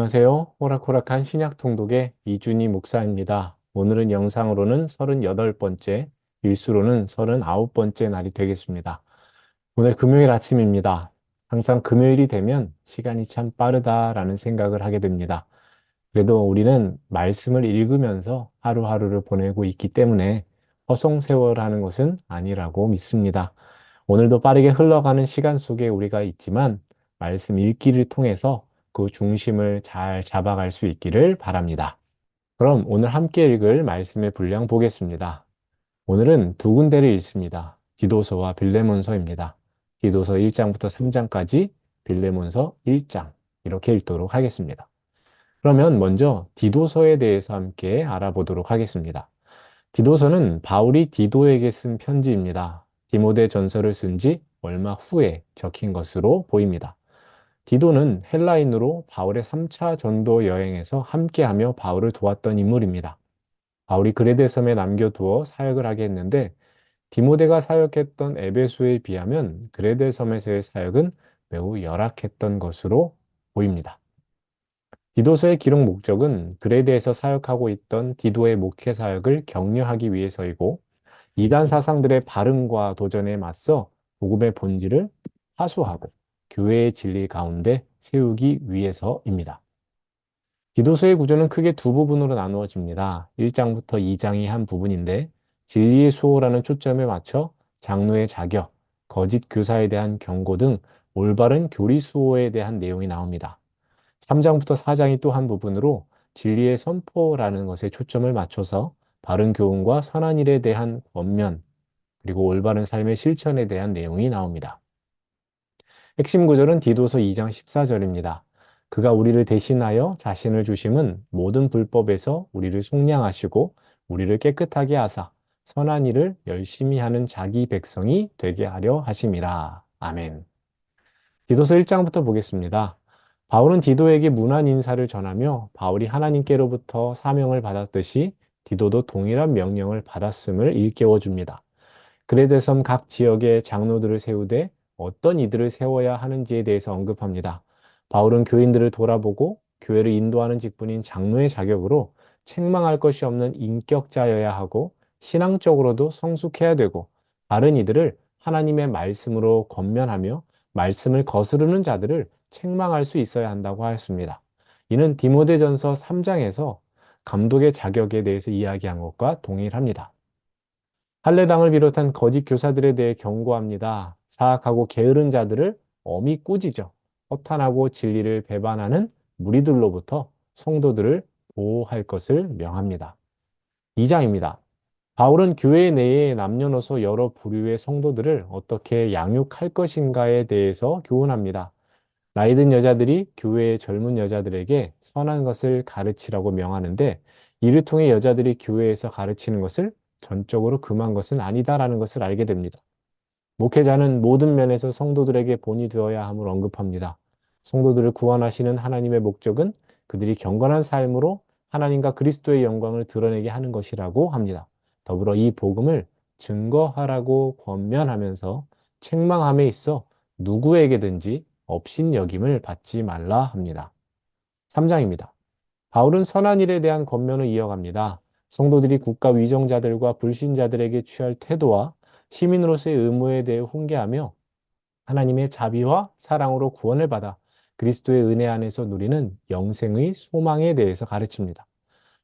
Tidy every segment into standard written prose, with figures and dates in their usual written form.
안녕하세요. 호락호락한 신약 통독의 이준희 목사입니다. 오늘은 영상으로는 38번째, 일수로는 39번째 날이 되겠습니다. 오늘 금요일 아침입니다. 항상 금요일이 되면 시간이 참 빠르다라는 생각을 하게 됩니다. 그래도 우리는 말씀을 읽으면서 하루하루를 보내고 있기 때문에 허송세월하는 것은 아니라고 믿습니다. 오늘도 빠르게 흘러가는 시간 속에 우리가 있지만 말씀 읽기를 통해서 그 중심을 잘 잡아갈 수 있기를 바랍니다. 그럼 오늘 함께 읽을 말씀의 분량 보겠습니다. 오늘은 두 군데를 읽습니다. 디도서와 빌레몬서입니다. 디도서 1장부터 3장까지, 빌레몬서 1장 이렇게 읽도록 하겠습니다. 그러면 먼저 디도서에 대해서 함께 알아보도록 하겠습니다. 디도서는 바울이 디도에게 쓴 편지입니다. 디모데 전서를 쓴 지 얼마 후에 적힌 것으로 보입니다. 디도는 헬라인으로 바울의 3차 전도 여행에서 함께하며 바울을 도왔던 인물입니다. 바울이 그레데 섬에 남겨두어 사역을 하게 했는데 디모데가 사역했던 에베소에 비하면 그레데 섬에서의 사역은 매우 열악했던 것으로 보입니다. 디도서의 기록 목적은 그레데에서 사역하고 있던 디도의 목회 사역을 격려하기 위해서이고 이단 사상들의 발흥과 도전에 맞서 복음의 본질을 하수하고 교회의 진리 가운데 세우기 위해서입니다. 디도서의 구조는 크게 두 부분으로 나누어집니다. 1장부터 2장이 한 부분인데 진리의 수호라는 초점에 맞춰 장로의 자격, 거짓 교사에 대한 경고 등 올바른 교리 수호에 대한 내용이 나옵니다. 3장부터 4장이 또 한 부분으로 진리의 선포라는 것에 초점을 맞춰서 바른 교훈과 선한 일에 대한 권면, 그리고 올바른 삶의 실천에 대한 내용이 나옵니다. 핵심 구절은 디도서 2장 14절입니다. 그가 우리를 대신하여 자신을 주심은 모든 불법에서 우리를 속량하시고 우리를 깨끗하게 하사 선한 일을 열심히 하는 자기 백성이 되게 하려 하심이라. 아멘. 디도서 1장부터 보겠습니다. 바울은 디도에게 문안 인사를 전하며 바울이 하나님께로부터 사명을 받았듯이 디도도 동일한 명령을 받았음을 일깨워 줍니다. 그레데섬 각 지역의 장로들을 세우되 어떤 이들을 세워야 하는지에 대해서 언급합니다. 바울은 교인들을 돌아보고 교회를 인도하는 직분인 장로의 자격으로 책망할 것이 없는 인격자여야 하고 신앙적으로도 성숙해야 되고 다른 이들을 하나님의 말씀으로 권면하며 말씀을 거스르는 자들을 책망할 수 있어야 한다고 하였습니다. 이는 디모데전서 3장에서 감독의 자격에 대해서 이야기한 것과 동일합니다. 할례당을 비롯한 거짓 교사들에 대해 경고합니다. 사악하고 게으른 자들을 엄히 꾸짖어 허탄하고 진리를 배반하는 무리들로부터 성도들을 보호할 것을 명합니다. 2장입니다. 바울은 교회 내에 남녀노소 여러 부류의 성도들을 어떻게 양육할 것인가에 대해서 교훈합니다. 나이든 여자들이 교회의 젊은 여자들에게 선한 것을 가르치라고 명하는데 이를 통해 여자들이 교회에서 가르치는 것을 전적으로 금한 것은 아니다라는 것을 알게 됩니다. 목회자는 모든 면에서 성도들에게 본이 되어야 함을 언급합니다. 성도들을 구원하시는 하나님의 목적은 그들이 경건한 삶으로 하나님과 그리스도의 영광을 드러내게 하는 것이라고 합니다. 더불어 이 복음을 증거하라고 권면하면서 책망함에 있어 누구에게든지 업신여김을 받지 말라 합니다. 3장입니다. 바울은 선한 일에 대한 권면을 이어갑니다. 성도들이 국가 위정자들과 불신자들에게 취할 태도와 시민으로서의 의무에 대해 훈계하며 하나님의 자비와 사랑으로 구원을 받아 그리스도의 은혜 안에서 누리는 영생의 소망에 대해서 가르칩니다.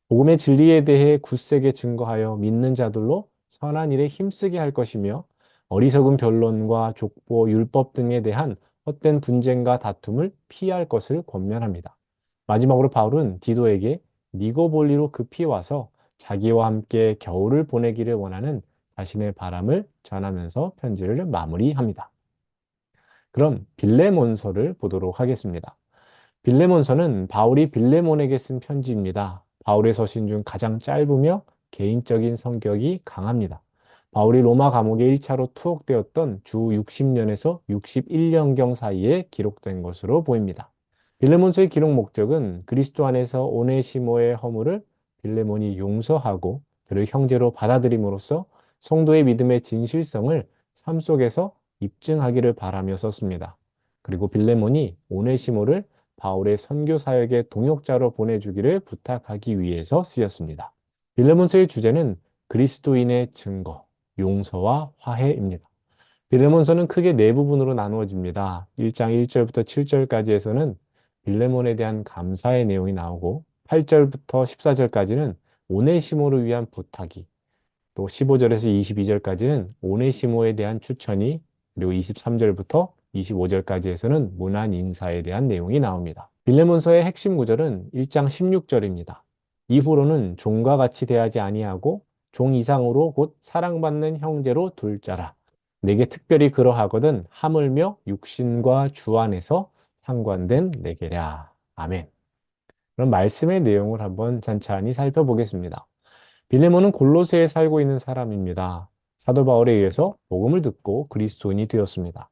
복음의 진리에 대해 굳세게 증거하여 믿는 자들로 선한 일에 힘쓰게 할 것이며 어리석은 변론과 족보, 율법 등에 대한 헛된 분쟁과 다툼을 피할 것을 권면합니다. 마지막으로 바울은 디도에게 니고볼리로 급히 와서 자기와 함께 겨울을 보내기를 원하는 자신의 바람을 전하면서 편지를 마무리합니다. 그럼 빌레몬서를 보도록 하겠습니다. 빌레몬서는 바울이 빌레몬에게 쓴 편지입니다. 바울의 서신 중 가장 짧으며 개인적인 성격이 강합니다. 바울이 로마 감옥에 1차로 투옥되었던 주 60년에서 61년경 사이에 기록된 것으로 보입니다. 빌레몬서의 기록 목적은 그리스도 안에서 오네시모의 허물을 빌레몬이 용서하고 그를 형제로 받아들임으로써 성도의 믿음의 진실성을 삶 속에서 입증하기를 바라며 썼습니다. 그리고 빌레몬이 오네시모를 바울의 선교 사역의 동역자로 보내주기를 부탁하기 위해서 쓰였습니다. 빌레몬서의 주제는 그리스도인의 증거, 용서와 화해입니다. 빌레몬서는 크게 네 부분으로 나누어집니다. 1장 1절부터 7절까지에서는 빌레몬에 대한 감사의 내용이 나오고 8절부터 14절까지는 오네시모를 위한 부탁이, 또 15절에서 22절까지는 오네시모에 대한 추천이, 그리고 23절부터 25절까지에서는 문안 인사에 대한 내용이 나옵니다. 빌레몬서의 핵심 구절은 1장 16절입니다. 이후로는 종과 같이 대하지 아니하고 종 이상으로 곧 사랑받는 형제로 둘 자라. 내게 특별히 그러하거든 하물며 육신과 주 안에서 상관된 내게랴. 아멘. 그럼 말씀의 내용을 한번 찬찬히 살펴보겠습니다. 빌레몬은 골로새에 살고 있는 사람입니다. 사도 바울에 의해서 복음을 듣고 그리스도인이 되었습니다.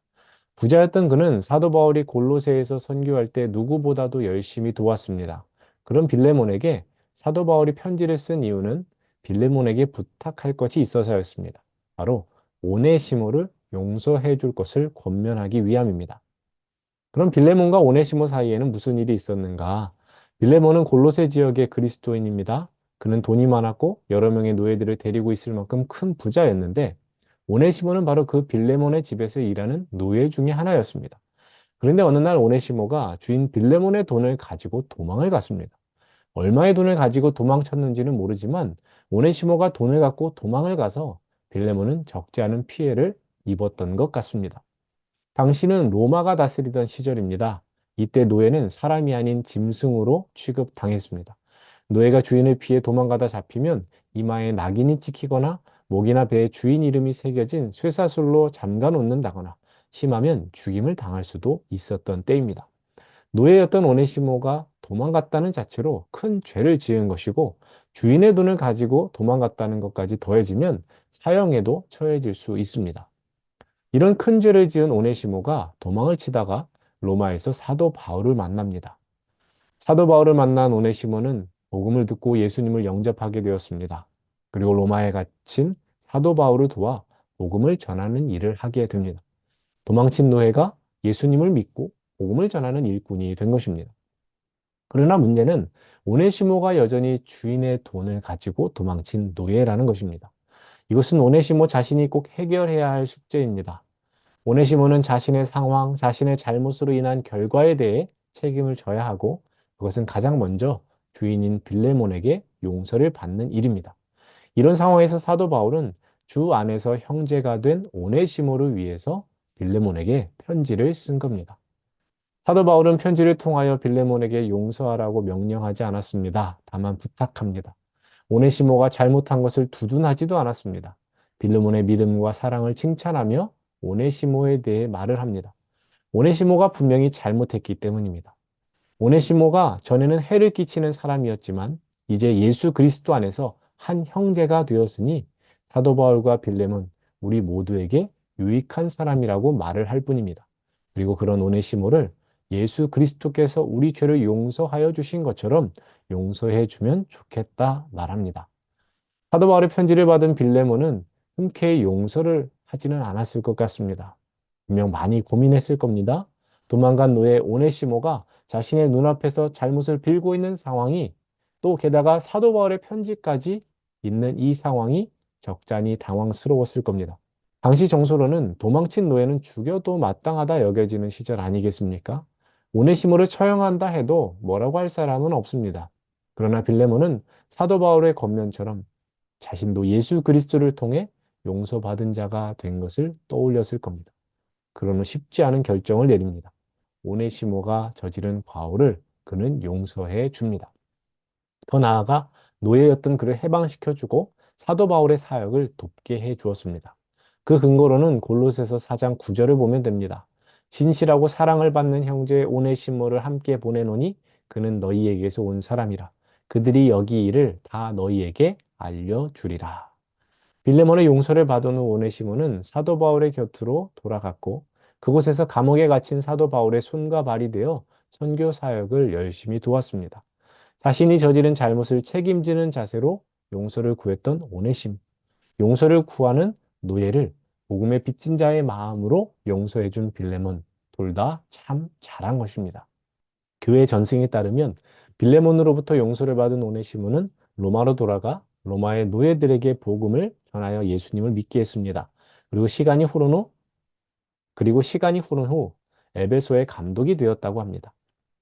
부자였던 그는 사도 바울이 골로새에서 선교할 때 누구보다도 열심히 도왔습니다. 그런 빌레몬에게 사도 바울이 편지를 쓴 이유는 빌레몬에게 부탁할 것이 있어서였습니다. 바로 오네시모를 용서해 줄 것을 권면하기 위함입니다. 그럼 빌레몬과 오네시모 사이에는 무슨 일이 있었는가? 빌레몬은 골로새 지역의 그리스도인입니다. 그는 돈이 많았고 여러 명의 노예들을 데리고 있을 만큼 큰 부자였는데 오네시모는 바로 그 빌레몬의 집에서 일하는 노예 중에 하나였습니다. 그런데 어느 날 오네시모가 주인 빌레몬의 돈을 가지고 도망을 갔습니다. 얼마의 돈을 가지고 도망쳤는지는 모르지만 오네시모가 돈을 갖고 도망을 가서 빌레몬은 적지 않은 피해를 입었던 것 같습니다. 당시는 로마가 다스리던 시절입니다. 이때 노예는 사람이 아닌 짐승으로 취급당했습니다. 노예가 주인을 피해 도망가다 잡히면 이마에 낙인이 찍히거나 목이나 배에 주인 이름이 새겨진 쇠사슬로 잠가 놓는다거나 심하면 죽임을 당할 수도 있었던 때입니다. 노예였던 오네시모가 도망갔다는 자체로 큰 죄를 지은 것이고 주인의 돈을 가지고 도망갔다는 것까지 더해지면 사형에도 처해질 수 있습니다. 이런 큰 죄를 지은 오네시모가 도망을 치다가 로마에서 사도 바울을 만납니다. 사도 바울을 만난 오네시모는 복음을 듣고 예수님을 영접하게 되었습니다. 그리고 로마에 갇힌 사도 바울을 도와 복음을 전하는 일을 하게 됩니다. 도망친 노예가 예수님을 믿고 복음을 전하는 일꾼이 된 것입니다. 그러나 문제는 오네시모가 여전히 주인의 돈을 가지고 도망친 노예라는 것입니다. 이것은 오네시모 자신이 꼭 해결해야 할 숙제입니다. 오네시모는 자신의 상황, 자신의 잘못으로 인한 결과에 대해 책임을 져야 하고 그것은 가장 먼저 주인인 빌레몬에게 용서를 받는 일입니다. 이런 상황에서 사도 바울은 주 안에서 형제가 된 오네시모를 위해서 빌레몬에게 편지를 쓴 겁니다. 사도 바울은 편지를 통하여 빌레몬에게 용서하라고 명령하지 않았습니다. 다만 부탁합니다. 오네시모가 잘못한 것을 두둔하지도 않았습니다. 빌레몬의 믿음과 사랑을 칭찬하며 오네시모에 대해 말을 합니다. 오네시모가 분명히 잘못했기 때문입니다. 오네시모가 전에는 해를 끼치는 사람이었지만 이제 예수 그리스도 안에서 한 형제가 되었으니 사도 바울과 빌레몬 우리 모두에게 유익한 사람이라고 말을 할 뿐입니다. 그리고 그런 오네시모를 예수 그리스도께서 우리 죄를 용서하여 주신 것처럼 용서해 주면 좋겠다 말합니다. 사도 바울의 편지를 받은 빌레몬은 흔쾌히 용서를 하지는 않았을 것 같습니다. 분명 많이 고민했을 겁니다. 도망간 노예 오네시모가 자신의 눈앞에서 잘못을 빌고 있는 상황이 또 게다가 사도 바울의 편지까지 있는 이 상황이 적잖이 당황스러웠을 겁니다. 당시 정서로는 도망친 노예는 죽여도 마땅하다 여겨지는 시절 아니겠습니까? 오네시모를 처형한다 해도 뭐라고 할 사람은 없습니다. 그러나 빌레몬은 사도 바울의 겉면처럼 자신도 예수 그리스도를 통해 용서받은 자가 된 것을 떠올렸을 겁니다. 그러면 쉽지 않은 결정을 내립니다. 오네시모가 저지른 과오를 그는 용서해 줍니다. 더 나아가 노예였던 그를 해방시켜주고 사도 바울의 사역을 돕게 해 주었습니다. 그 근거로는 골로새서 4장 9절을 보면 됩니다. 진실하고 사랑을 받는 형제 오네시모를 함께 보내노니 그는 너희에게서 온 사람이라. 그들이 여기 일을 다 너희에게 알려주리라. 빌레몬의 용서를 받은 후 오네시모는 사도 바울의 곁으로 돌아갔고 그곳에서 감옥에 갇힌 사도 바울의 손과 발이 되어 선교 사역을 열심히 도왔습니다. 자신이 저지른 잘못을 책임지는 자세로 용서를 구했던 오네심, 용서를 구하는 노예를 복음의 빚진 자의 마음으로 용서해준 빌레몬, 둘 다 참 잘한 것입니다. 교회 전승에 따르면 빌레몬으로부터 용서를 받은 오네시모는 로마로 돌아가 로마의 노예들에게 복음을 전하여 예수님을 믿게 했습니다. 그리고 시간이 흐른 후 에베소의 감독이 되었다고 합니다.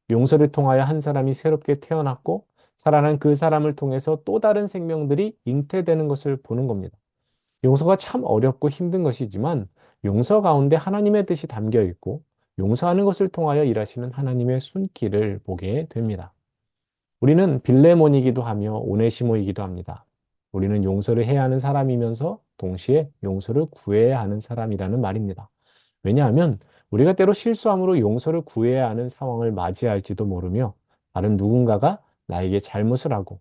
용서를 통하여 한 사람이 새롭게 태어났고 살아난 그 사람을 통해서 또 다른 생명들이 잉태되는 것을 보는 겁니다. 용서가 참 어렵고 힘든 것이지만 용서 가운데 하나님의 뜻이 담겨 있고 용서하는 것을 통하여 일하시는 하나님의 손길을 보게 됩니다. 우리는 빌레몬이기도 하며 오네시모이기도 합니다. 우리는 용서를 해야 하는 사람이면서 동시에 용서를 구해야 하는 사람이라는 말입니다. 왜냐하면 우리가 때로 실수함으로 용서를 구해야 하는 상황을 맞이할지도 모르며 다른 누군가가 나에게 잘못을 하고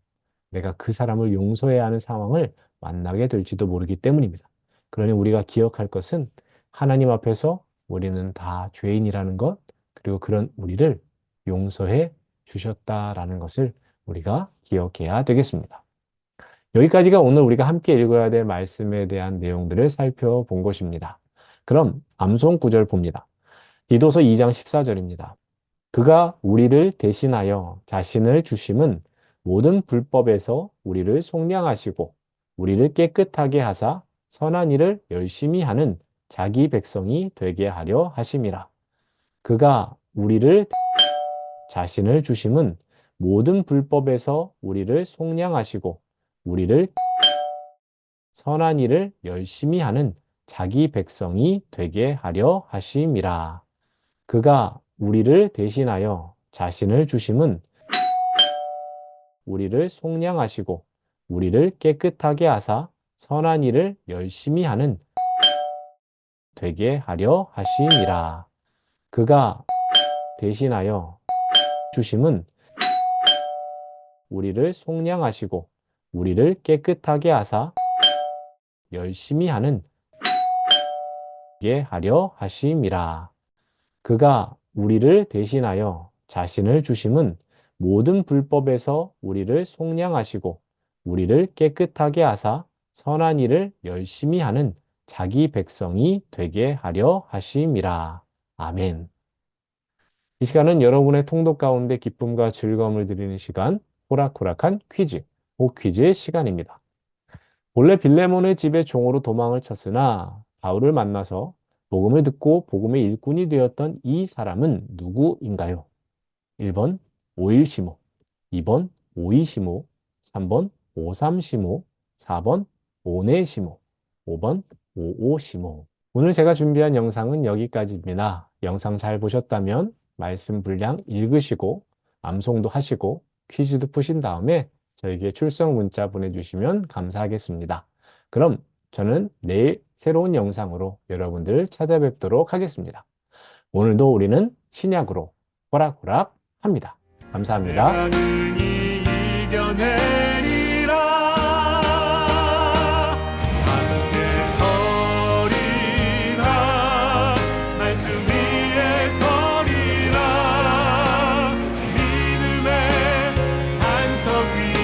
내가 그 사람을 용서해야 하는 상황을 만나게 될지도 모르기 때문입니다. 그러니 우리가 기억할 것은 하나님 앞에서 우리는 다 죄인이라는 것, 그리고 그런 우리를 용서해 주셨다라는 것을 우리가 기억해야 되겠습니다. 여기까지가 오늘 우리가 함께 읽어야 될 말씀에 대한 내용들을 살펴본 것입니다. 그럼 암송 구절 봅니다. 디도서 2장 14절입니다. 그가 우리를 대신하여 자신을 주심은 모든 불법에서 우리를 속량하시고 우리를 깨끗하게 하사 선한 일을 열심히 하는 자기 백성이 되게 하려 하심이라. 그가 우리를 자신을 주심은 모든 불법에서 우리를 속량하시고 우리를 선한 일을 열심히 하는 자기 백성이 되게 하려 하심이라. 그가 우리를 대신하여 자신을 주심은 우리를 속량하시고 우리를 깨끗하게 하사 선한 일을 열심히 하는 되게 하려 하심이라. 그가 대신하여 주심은 우리를 속량하시고 우리를 깨끗하게 하사 열심히 하는 되게 하려 하심이라. 그가 우리를 대신하여 자신을 주심은 모든 불법에서 우리를 속량하시고 우리를 깨끗하게 하사 선한 일을 열심히 하는 자기 백성이 되게 하려 하심이라. 아멘. 이 시간은 여러분의 통독 가운데 기쁨과 즐거움을 드리는 시간, 호락호락한 퀴즈, 오퀴즈의 시간입니다. 본래 빌레몬의 집에 종으로 도망을 쳤으나 바울을 만나서 복음을 듣고 복음의 일꾼이 되었던 이 사람은 누구인가요? 1번 오일시모, 2번 오이시모, 3번 오삼시모, 4번 오네시모, 5번 오오시모. 오늘 제가 준비한 영상은 여기까지입니다. 영상 잘 보셨다면 말씀 분량 읽으시고 암송도 하시고 퀴즈도 푸신 다음에 저에게 출석 문자 보내주시면 감사하겠습니다. 그럼 저는 내일 새로운 영상으로 여러분들을 찾아뵙도록 하겠습니다. 오늘도 우리는 신약으로 호락호락 합니다. 감사합니다. 믿음의 반석 위